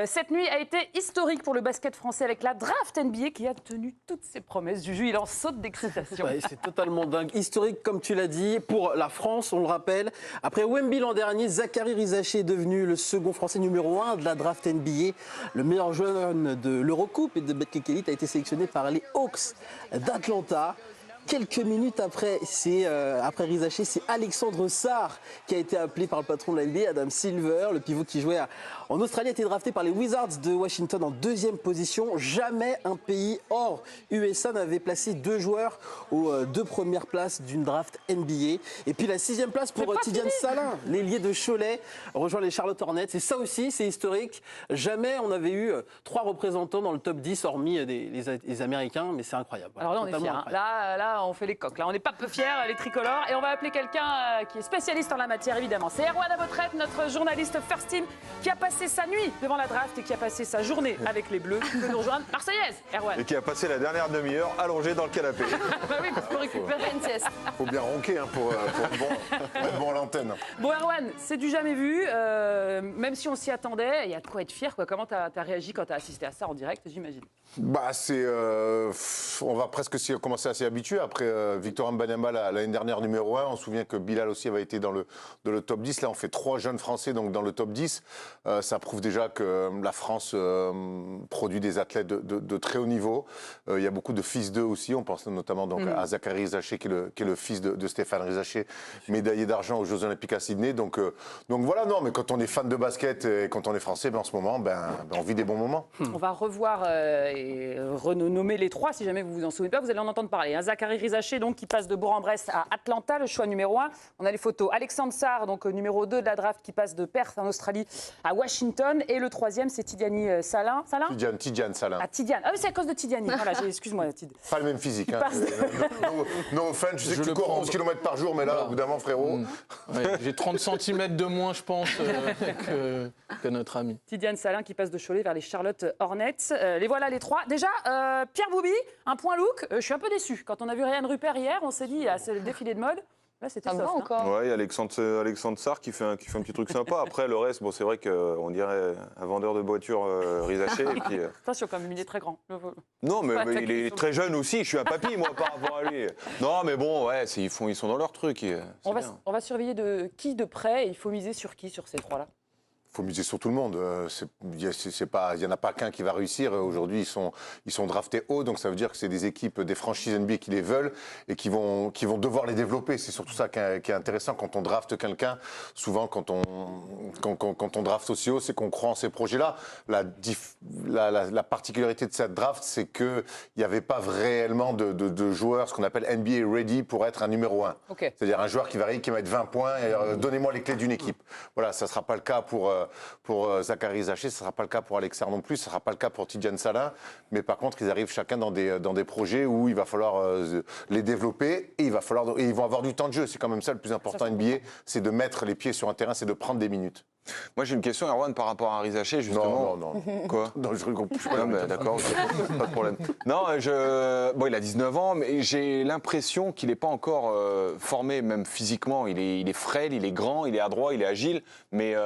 Cette nuit a été historique pour le basket français avec la draft NBA qui a tenu toutes ses promesses. Juju, il en saute d'excitation. Ouais, c'est totalement dingue. Historique, comme tu l'as dit, pour la France, on le rappelle. Après Wemby l'an dernier, Zaccharie Rizaché est devenu le second Français numéro 1 de la draft NBA. Le meilleur jeune de l'Eurocoupe et de Betclic Elite a été sélectionné par les Hawks d'Atlanta. Quelques minutes après Rizaché, c'est Alexandre Sarr qui a été appelé par le patron de la NBA, Adam Silver, le pivot qui jouait en Australie, a été drafté par les Wizards de Washington en 2e position. Jamais un pays hors USA n'avait placé 2 joueurs aux 2 premières places d'une draft NBA. Et puis la 6e place pour Tidiane Salin, l'ailier de Cholet, rejoint les Charlotte Hornets. Et ça aussi, c'est historique. Jamais on avait eu 3 représentants dans le top 10, hormis les Américains, mais c'est incroyable. Alors là, on est fiers. Hein. Là, on fait les coqs. Là, on n'est pas peu fiers, les tricolores. Et on va appeler quelqu'un qui est spécialiste en la matière, évidemment. C'est Erwan à votre retraite, notre journaliste First Team, qui a passé sa nuit devant la draft et qui a passé sa journée avec les Bleus. Qui peut nous rejoindre. Marseillaise, Erwan. Et qui a passé la dernière demi-heure allongé dans le canapé. Bah oui, pour récupérer une sieste. Faut bien ronquer hein, pour être bon à l'antenne. Bon, Erwan, c'est du jamais vu. Même si on s'y attendait, il y a de quoi être fier. Quoi. Comment tu as réagi quand tu as assisté à ça en direct, j'imagine? Bah, on va presque commencer à s'y habituer. Après Victor Wembanyama l'année dernière numéro 1, on se souvient que Bilal aussi avait été dans le top 10. Là, on fait 3 jeunes Français donc dans le top 10. Ça prouve déjà que la France produit des athlètes de très haut niveau. Il y a beaucoup de fils d'eux aussi. On pense notamment donc à Zaccharie Rizaché, qui est le fils de Stéphane Rizaché, médaillé d'argent aux Jeux Olympiques à Sydney. Donc voilà, non, mais quand on est fan de basket et quand on est français, en ce moment, on vit des bons moments. On va revoir et renommer les 3, si jamais vous vous en souvenez pas, vous allez en entendre parler. Zaccharie Rizaché, donc, qui passe de Bourg-en-Bresse à Atlanta, le choix numéro 1. On a les photos. Alexandre Sarr, donc numéro 2 de la draft, qui passe de Perth en Australie à Washington. Et le 3e, c'est Tidiane Salin. Tidiane Salin. Ah, Tidiane. Ah oui, c'est à cause de Tidiane. Voilà, excuse-moi, Tid. Pas le même physique. Hein. No offense, je sais que tu cours 11 km par jour, mais là, au bout d'un moment, frérot. Ouais, j'ai 30 cm de moins, je pense, que notre ami. Tidiane Salin qui passe de Cholet vers les Charlotte Hornets. Les voilà les 3. Déjà, Pierre Bouby, un point look. Je suis un peu déçu. Quand on a vu Ryan Rupert hier, on s'est dit, c'est le défilé de mode. Là, c'était soft. Encore. Ouais, Alexandre Sarr qui fait un petit truc sympa. Après, le reste, c'est vrai qu'on dirait un vendeur de voitures Rizaché. Attention, quand même, il est très grand. Non, mais il est très jeune aussi. Je suis un papy, moi, par rapport à lui. Non, mais bon, ouais, ils sont dans leur truc. On va surveiller de près. Et il faut miser sur qui, sur ces 3-là? Il faut miser sur tout le monde. Il n'y en a pas qu'un qui va réussir. Aujourd'hui, ils sont draftés haut, donc ça veut dire que c'est des équipes, des franchises NBA qui les veulent et qui vont devoir les développer. C'est surtout ça qui est intéressant quand on drafte quelqu'un. Souvent, quand on draft aussi haut, c'est qu'on croit en ces projets-là. La particularité de cette draft, c'est qu'il n'y avait pas réellement de joueurs, ce qu'on appelle NBA ready, pour être un numéro 1. Okay. C'est-à-dire un joueur qui va mettre 20 points et donnez-moi les clés d'une équipe. Voilà, ça ne sera pas le cas pour Zaccharie Rizaché, ce ne sera pas le cas pour Alex Sarr non plus, ce ne sera pas le cas pour Tidiane Salin. Mais par contre, ils arrivent chacun dans des projets où il va falloir les développer et ils vont avoir du temps de jeu. C'est quand même ça le plus important NBA, c'est de mettre les pieds sur un terrain, c'est de prendre des minutes. Moi, j'ai une question, Erwan, par rapport à Rizaché, justement. Non. Quoi? Non, je rigole plus. D'accord, okay. Pas de problème. Non, il a 19 ans, mais j'ai l'impression qu'il n'est pas encore formé, même physiquement. Il est frêle, il est grand, il est adroit, il est agile, mais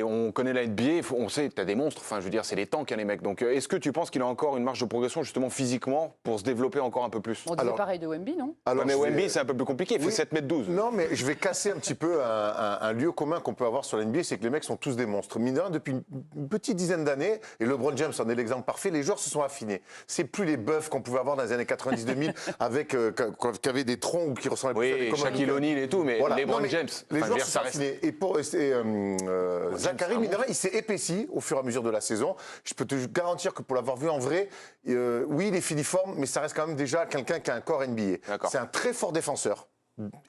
on connaît la NBA, on sait, tu as des monstres, enfin je veux dire, c'est des tanks, hein, les mecs. Donc est-ce que tu penses qu'il a encore une marge de progression justement physiquement pour se développer encore un peu plus? On disait pareil de Wemby, non? Alors, mais Wemby, c'est un peu plus compliqué, il fait 7m12. Non, mais je vais casser un petit peu un lieu commun qu'on peut avoir sur la NBA, c'est que les mecs sont tous des monstres. Mine de rien, depuis une petite dizaine d'années, et LeBron James en est l'exemple parfait, les joueurs se sont affinés. C'est plus les buffs qu'on pouvait avoir dans les années 90-2000 avec qui avaient des troncs ou qui ressemblaient plus à des Shaquille O'Neal et tout, mais voilà. LeBron James. Les joueurs se sont affinés. Et pour Zaccharie, mine de rien, il s'est épaissi au fur et à mesure de la saison. Je peux te garantir que pour l'avoir vu en vrai, oui, il est filiforme, mais ça reste quand même déjà quelqu'un qui a un corps NBA. C'est un très fort défenseur.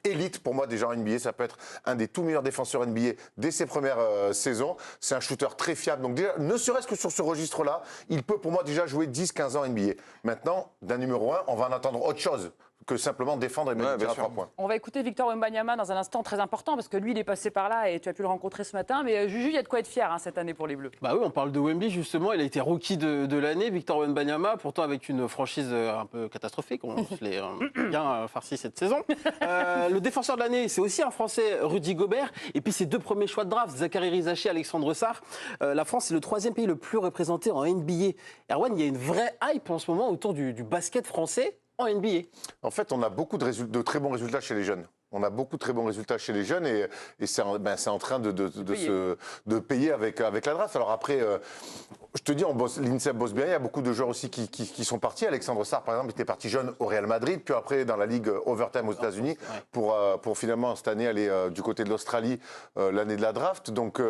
Élite pour moi déjà en NBA, ça peut être un des tout meilleurs défenseurs NBA dès ses premières saisons. C'est un shooter très fiable, donc déjà, ne serait-ce que sur ce registre-là, il peut pour moi déjà jouer 10-15 ans NBA. Maintenant, d'un numéro 1, on va en attendre autre chose. que simplement défendre et mettre des tirs à 3 points. On va écouter Victor Wembanyama dans un instant très important parce que lui, il est passé par là et tu as pu le rencontrer ce matin. Mais Juju, il y a de quoi être fier cette année pour les Bleus. Bah oui, on parle de Wemby justement, il a été rookie de l'année, Victor Wembanyama, pourtant avec une franchise un peu catastrophique, on se l'est bien farci cette saison. Le défenseur de l'année, c'est aussi un Français, Rudy Gobert, et puis ses 2 premiers choix de draft, Zachary Rizaché, Alexandre Sarr. La France est le 3e pays le plus représenté en NBA. Erwan, il y a une vraie hype en ce moment autour du basket français en NBA. En fait, on a beaucoup de très bons résultats chez les jeunes. On a beaucoup de très bons résultats chez les jeunes et c'est en train de payer avec la draft. Alors après, je te dis, l'INSEP bosse bien. Il y a beaucoup de joueurs aussi qui sont partis. Alexandre Sarr, par exemple, était parti jeune au Real Madrid, puis après dans la ligue Overtime aux États-Unis pour finalement cette année aller du côté de l'Australie l'année de la draft. Donc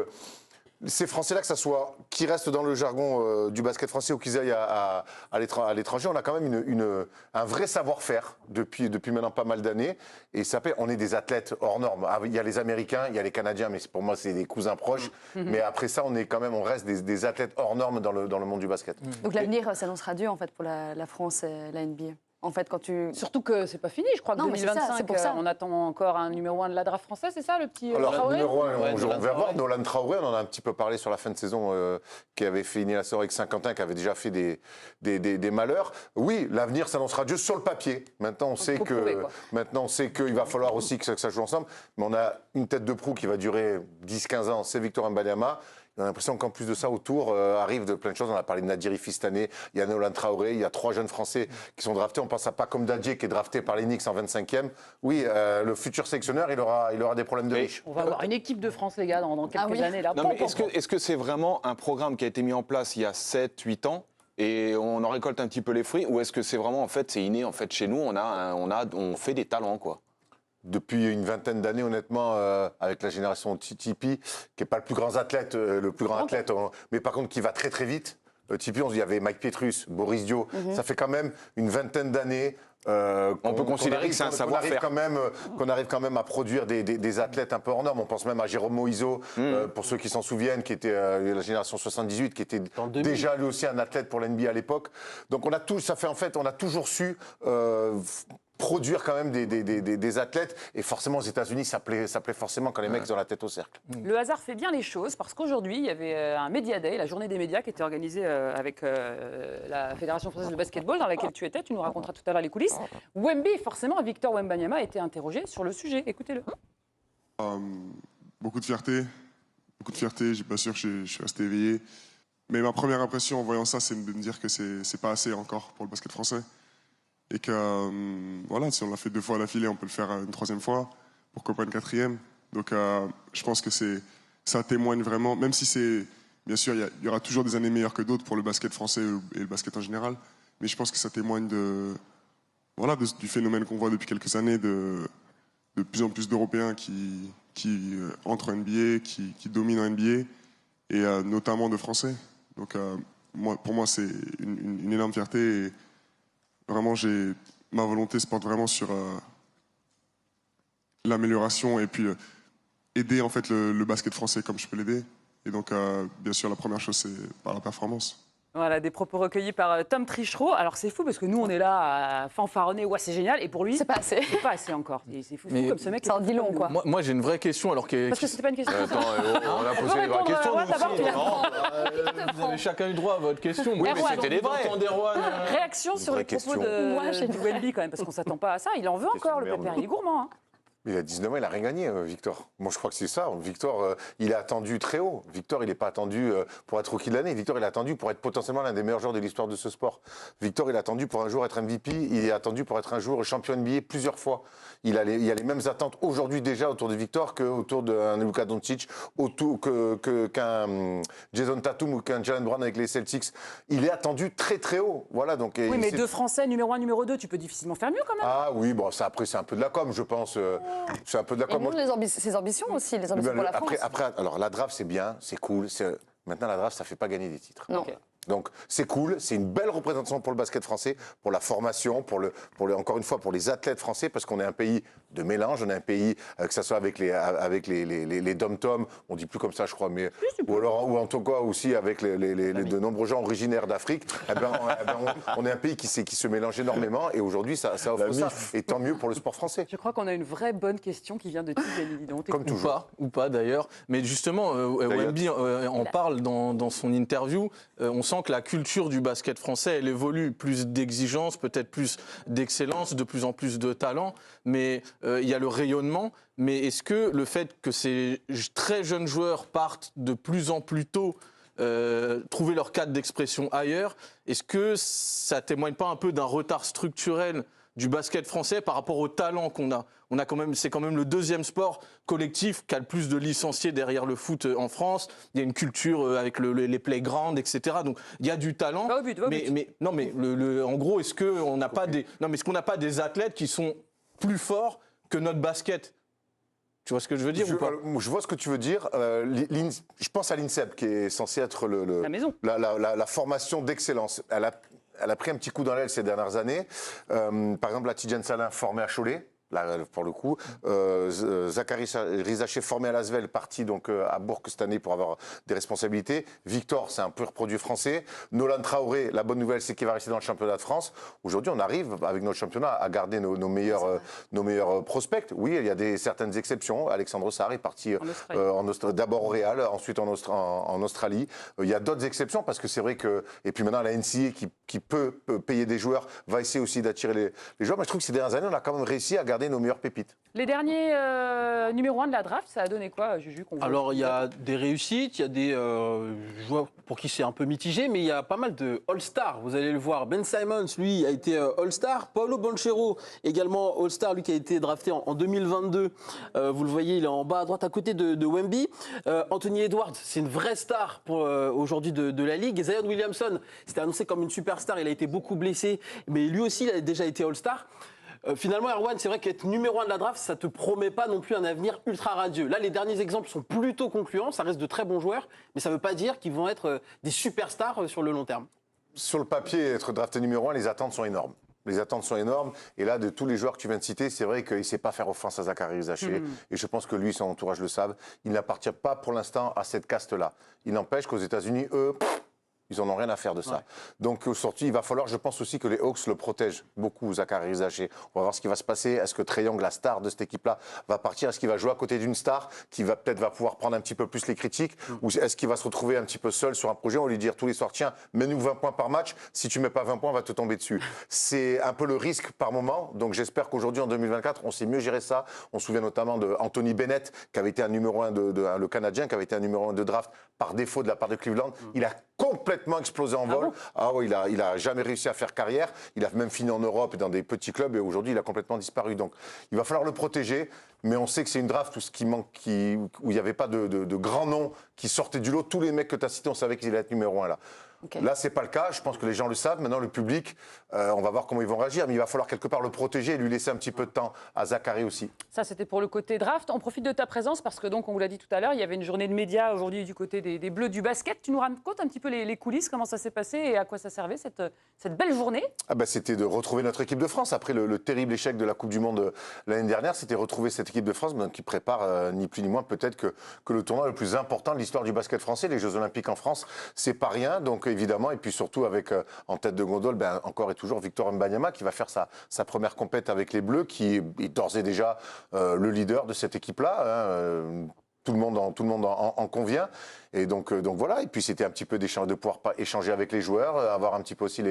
ces Français-là, que ça soit qui restent dans le jargon du basket français ou qu'ils aillent à l'étranger, on a quand même un vrai savoir-faire depuis maintenant pas mal d'années. Et ça fait, on est des athlètes hors normes. Il y a les Américains, il y a les Canadiens, mais pour moi, c'est des cousins proches. Mais après ça, on reste des athlètes hors normes dans le monde du basket. Donc l'avenir s'annoncera dur en fait pour la France et la NBA. En fait, quand tu... Surtout que c'est pas fini, je crois que Non, mais 2025, c'est pour ça. on attend encore un numéro 1 de la draft française, c'est ça le petit Alors, Traoré numéro 1, Ouais, on va Nolan voir Nolan Traoré, on en a un petit peu parlé sur la fin de saison, qui avait fini la saison avec Saint-Quentin, qui avait déjà fait des malheurs. Oui, l'avenir s'annoncera Dieu sur le papier. Maintenant, on sait qu'il va falloir aussi que ça joue ensemble. Mais on a une tête de proue qui va durer 10-15 ans, c'est Victor Wembanyama. On a l'impression qu'en plus de ça, autour arrive de plein de choses. On a parlé de Nadir Fils-Tané, il y a Nolan Traoré, il y a 3 jeunes Français qui sont draftés. On pense à pas comme Dadier qui est drafté par les Knicks en 25e. Oui, le futur sélectionneur, il aura des problèmes de riches. On va avoir une équipe de France, les gars, dans quelques années. Là. Non, mais est-ce que c'est vraiment un programme qui a été mis en place il y a 7-8 ans et on en récolte un petit peu les fruits, ou est-ce que c'est vraiment, en fait, c'est inné, en fait, chez nous, on fait des talents, quoi? Depuis une vingtaine d'années, honnêtement, avec la génération Tipeee, qui n'est pas le plus grand athlète, mais par contre qui va très très vite. Tipeee, il y avait Mike Pietrus, Boris Dio. Ça fait quand même une vingtaine d'années. On peut considérer que c'est un savoir-faire. Qu'on arrive quand même à produire des athlètes un peu hors normes. On pense même à Jérôme Moïseau, pour ceux qui s'en souviennent, qui était la génération 78, qui était déjà lui aussi un athlète pour l'NBA à l'époque. Donc on a toujours su produire quand même des athlètes. Et forcément, aux États-Unis, ça plaît forcément quand les mecs ont la tête au cercle. Le hasard fait bien les choses parce qu'aujourd'hui, il y avait un Media Day, la journée des médias, qui était organisée avec la Fédération française de basketball, dans laquelle tu étais. Tu nous raconteras tout à l'heure les coulisses. Wemby, forcément, Victor Wembanyama a été interrogé sur le sujet. Écoutez-le. Beaucoup de fierté. J'ai pas sûr que je suis resté éveillé. Mais ma première impression en voyant ça, c'est de me dire que c'est pas assez encore pour le basket français. Et que, voilà, si on l'a fait 2 fois à l'affilée, on peut le faire une 3e fois, pourquoi pas une 4e. Donc je pense que ça témoigne vraiment, même si c'est, bien sûr, il y aura toujours des années meilleures que d'autres pour le basket français et le basket en général, mais je pense que ça témoigne du phénomène qu'on voit depuis quelques années de plus en plus d'Européens qui entrent en NBA, qui dominent en NBA, et notamment de Français. Donc pour moi, c'est une énorme fierté. Et vraiment, ma volonté se porte vraiment sur l'amélioration et puis aider en fait le basket français comme je peux l'aider. Et donc, bien sûr, la première chose, c'est par la performance. Voilà, des propos recueillis par Tom Trichereau. Alors c'est fou parce que nous, on est là à fanfaronner, ouais, c'est génial. Et pour lui, C'est pas assez. c'est pas assez encore. Et c'est fou, Mais comme ce mec. Ça en dit long, quoi. Moi, j'ai une vraie question, alors que... Parce que c'était pas une question. Attends, on a posé des vraies questions, nous aussi. Non, Vous avez chacun eu droit à votre question. Oui, mais c'était des vraies. Réaction sur vraie les propos question. Moi, j'ai une de Wemby quand même, parce qu'on s'attend pas à ça. Il en veut encore, le merde. pépère. Il est gourmand. Hein. Il a 19 ans, il n'a rien gagné, Victor. Moi, je crois que c'est ça. Victor, il est attendu très haut. Victor, il n'est pas attendu pour être rookie de l'année. Victor, il est attendu pour être potentiellement l'un des meilleurs joueurs de l'histoire de ce sport. Victor, il est attendu pour un jour être MVP. Il est attendu pour être un jour champion NBA plusieurs fois. Il y a les mêmes attentes aujourd'hui déjà autour de Victor qu'autour d'un Luka Doncic, qu'un Jason Tatum ou qu'un Jalen Brown avec les Celtics. Il est attendu très très haut. Voilà, donc, Oui, mais 2 Français, numéro 1, numéro 2, tu peux difficilement faire mieux quand même. Ah oui, bon, ça après, c'est un peu de la com, je pense. C'est un peu de la Et com. montre ses ambitions aussi, les ambitions pour la France. Alors la draft, c'est bien, c'est cool. Maintenant, la draft, ça ne fait pas gagner des titres. Non. Ok. Donc c'est cool, c'est une belle représentation pour le basket français, pour la formation, encore une fois pour les athlètes français, parce qu'on est un pays de mélange. On est un pays, que ce soit avec les dom-toms, on dit plus comme ça, je crois, mais ou en tout cas aussi avec de nombreux gens originaires d'Afrique. On est un pays qui se mélange énormément et aujourd'hui, ça offre ça. Et tant mieux pour le sport français. Je crois qu'on a une vraie bonne question qui vient de Tigani. Dis donc. Comme toujours. Ou pas d'ailleurs. Mais justement, Wemby en parle dans son interview. On sent que la culture du basket français, elle évolue. Plus d'exigence, peut-être plus d'excellence, de plus en plus de talent. Mais il y a le rayonnement. Mais est-ce que le fait que ces très jeunes joueurs partent de plus en plus tôt trouver leur cadre d'expression ailleurs, est-ce que ça témoigne pas un peu d'un retard structurel du basket français par rapport au talent qu'on a? C'est quand même le deuxième sport collectif qui a le plus de licenciés derrière le foot en France. Il y a une culture avec les playgrounds, etc. Donc il y a du talent. Va au but. En gros, est-ce qu'on n'a pas des athlètes qui sont plus forts que notre basket? Tu vois ce que je veux dire ou pas? Je vois ce que tu veux dire. Je pense à l'INSEP qui est censé être la maison. La formation d'excellence. Elle a pris un petit coup dans l'aile ces dernières années. Par exemple, la Tidjane Salin formée à Cholet. Là, pour le coup, Zachary Rizaché formé à l'Asvel, parti donc à Bourg cette année pour avoir des responsabilités. Victor, c'est un pur produit français. Nolan Traoré, la bonne nouvelle, c'est qu'il va rester dans le championnat de France. Aujourd'hui, on arrive avec notre championnat à garder nos meilleurs prospects. Oui, il y a certaines exceptions. Alexandre Sarr est parti d'abord au Real, ensuite en Australie. Il y a d'autres exceptions parce que c'est vrai que et puis maintenant la NCAA qui peut payer des joueurs va essayer aussi d'attirer les joueurs. Mais je trouve que ces dernières années, on a quand même réussi à garder nos meilleures pépites. Les derniers numéros 1 de la draft, ça a donné quoi, Juju? Alors, il y a des réussites, il y a des joueurs pour qui c'est un peu mitigé, mais il y a pas mal de All-Star. Vous allez le voir. Ben Simmons, lui, a été All-Star. Paulo Banchero, également All-Star, lui qui a été drafté en 2022. Vous le voyez, il est en bas à droite, à côté de Wemby. Anthony Edwards, c'est une vraie star aujourd'hui de la Ligue. Et Zion Williamson, c'était annoncé comme une superstar. Il a été beaucoup blessé, mais lui aussi, il a déjà été All-Star. Finalement, Erwan, c'est vrai qu'être numéro 1 de la draft, ça ne te promet pas non plus un avenir ultra radieux. Là, les derniers exemples sont plutôt concluants, ça reste de très bons joueurs, mais ça ne veut pas dire qu'ils vont être des superstars sur le long terme. Sur le papier, être drafté numéro 1, les attentes sont énormes. Les attentes sont énormes. Et là, de tous les joueurs que tu viens de citer, c'est vrai qu'il ne sait pas faire offense à Zachary Rizaché. Et je pense que lui et son entourage le savent. Il n'appartient pas pour l'instant à cette caste-là. Il n'empêche qu'aux États-Unis, eux... Ils n'en ont rien à faire de ça. Ouais. Donc, au sorti, il va falloir, je pense aussi que les Hawks le protègent beaucoup, Zachary Rizaché. On va voir ce qui va se passer. Est-ce que Trae Young, la star de cette équipe-là, va partir? Est-ce qu'il va jouer à côté d'une star qui va pouvoir prendre un petit peu plus les critiques? Ou est-ce qu'il va se retrouver un petit peu seul sur un projet? On va lui dire tous les soirs, tiens, mets-nous 20 points par match. Si tu ne mets pas 20 points, on va te tomber dessus. C'est un peu le risque par moment. Donc, j'espère qu'aujourd'hui, en 2024, on sait mieux gérer ça. On se souvient notamment de Anthony Bennett, qui avait été un numéro 1 le Canadien, qui avait été un numéro 1 de draft par défaut de la part de Cleveland. Il a complètement explosé en vol. Ah oui, il a jamais réussi à faire carrière. Il a même fini en Europe et dans des petits clubs et aujourd'hui il a complètement disparu. Donc il va falloir le protéger. Mais on sait que c'est une draft où il n'y avait pas de grands noms qui sortaient du lot. Tous les mecs que tu as cités, on savait qu'ils allaient être numéro 1 là. Okay. Là, c'est pas le cas. Je pense que les gens le savent. Maintenant, le public, on va voir comment ils vont réagir. Mais il va falloir quelque part le protéger et lui laisser un petit peu de temps à Zachary aussi. Ça, c'était pour le côté draft. On profite de ta présence parce que, donc, on vous l'a dit tout à l'heure, il y avait une journée de médias aujourd'hui du côté des Bleus du basket. Tu nous racontes un petit peu les coulisses, comment ça s'est passé et à quoi ça servait cette belle journée? C'était de retrouver notre équipe de France. Après le terrible échec de la Coupe du Monde l'année dernière, c'était retrouver cette équipe de France qui prépare ni plus ni moins peut-être que le tournoi le plus important de l'histoire du basket français. Les Jeux Olympiques en France, c'est pas rien. Donc, évidemment, et puis surtout avec en tête de gondole, encore et toujours Victor Wembanyama qui va faire sa première compète avec les Bleus, qui est d'ores et déjà le leader de cette équipe-là. Tout le monde en convient. Et donc voilà. Et puis c'était un petit peu de pouvoir échanger avec les joueurs, avoir un petit peu aussi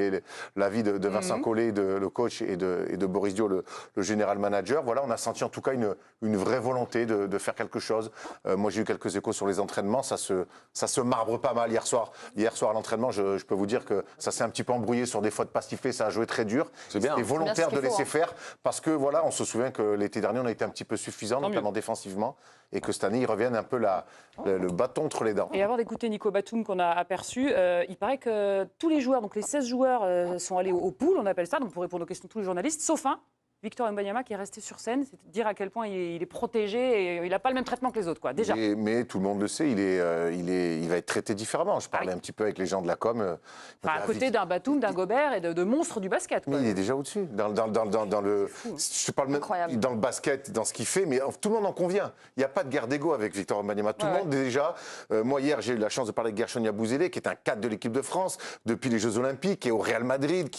l'avis de Vincent Collet, le coach, et de Boris Dio, le général manager. Voilà, on a senti en tout cas une vraie volonté de faire quelque chose. Moi, j'ai eu quelques échos sur les entraînements. Ça se marbre pas mal hier soir. Hier soir à l'entraînement, je peux vous dire que ça s'est un petit peu embrouillé sur des fautes pas sifflées. Ça a joué très dur. C'est bien. C'était volontaire de laisser faire parce que voilà, on se souvient que l'été dernier, on a été un petit peu suffisant, notamment défensivement, et que cette année, ils reviennent un peu le bâton entre les dents. Et avant d'écouter Nico Batum qu'on a aperçu, il paraît que tous les joueurs, donc les 16 joueurs, sont allés au pool, on appelle ça, donc pour répondre aux questions de tous les journalistes, sauf un, Victor Wembanyama qui est resté sur scène, c'est dire à quel point il est protégé et il n'a pas le même traitement que les autres, quoi, déjà. Mais tout le monde le sait, il va être traité différemment. Je parlais un petit peu avec les gens de la com. Enfin, à côté d'un Batum, d'un Gobert et de monstres du basket, quoi. Mais il est déjà au-dessus. Dans le, je parle même Incroyable. dans le basket, dans ce qu'il fait, mais tout le monde en convient. Il n'y a pas de guerre d'ego avec Victor Wembanyama. Tout le monde déjà. Moi hier, j'ai eu la chance de parler avec Gershon Yabusele, qui est un cadre de l'équipe de France depuis les Jeux Olympiques et au Real Madrid,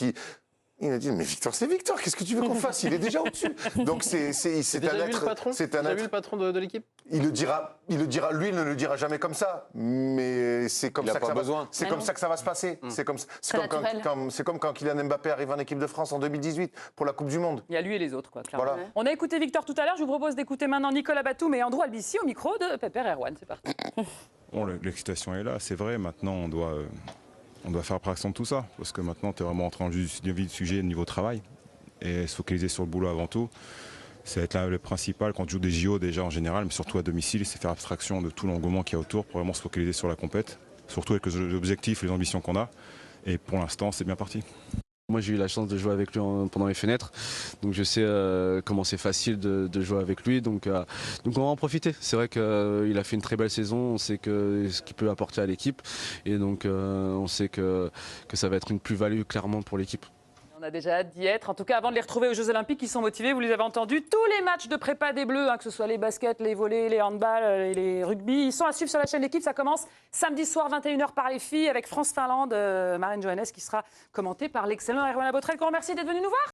il m'a dit, mais Victor, c'est Victor, qu'est-ce que tu veux qu'on fasse? Il est déjà au-dessus. Donc c'est un être. C'est un être. Vu le patron de l'équipe? Il le dira, lui, il ne le dira jamais comme ça, mais c'est comme ça que ça va. C'est comme ça que ça va se passer. C'est comme quand Kylian Mbappé arrive en équipe de France en 2018 pour la Coupe du Monde. Il y a lui et les autres, quoi, clairement. Voilà. On a écouté Victor tout à l'heure, je vous propose d'écouter maintenant Nicolas Batum et Andrew Albissi au micro de Pepper Erwan. C'est parti. Bon, l'excitation est là, c'est vrai. Maintenant, on doit faire abstraction de tout ça, parce que maintenant, tu es vraiment en train de vif du sujet niveau travail et se focaliser sur le boulot avant tout. Ça va être là le principal quand tu joues des JO déjà en général, mais surtout à domicile, c'est faire abstraction de tout l'engouement qu'il y a autour pour vraiment se focaliser sur la compète, surtout avec les objectifs et les ambitions qu'on a. Et pour l'instant, c'est bien parti. Moi j'ai eu la chance de jouer avec lui pendant les fenêtres, donc je sais comment c'est facile de jouer avec lui, donc on va en profiter. C'est vrai qu'il a fait une très belle saison, on sait ce qu'il peut apporter à l'équipe, et donc on sait que ça va être une plus-value clairement pour l'équipe. On a déjà hâte d'y être. En tout cas, avant de les retrouver aux Jeux Olympiques, ils sont motivés. Vous les avez entendus. Tous les matchs de prépa des Bleus, que ce soit les baskets, les volleys, les handballs, les rugby, ils sont à suivre sur la chaîne L'équipe. Ça commence samedi soir, 21h par les filles, avec France-Finlande, Marine Johannes, qui sera commentée par l'excellent Erwan Abotrel, qu'on remercie d'être venu nous voir.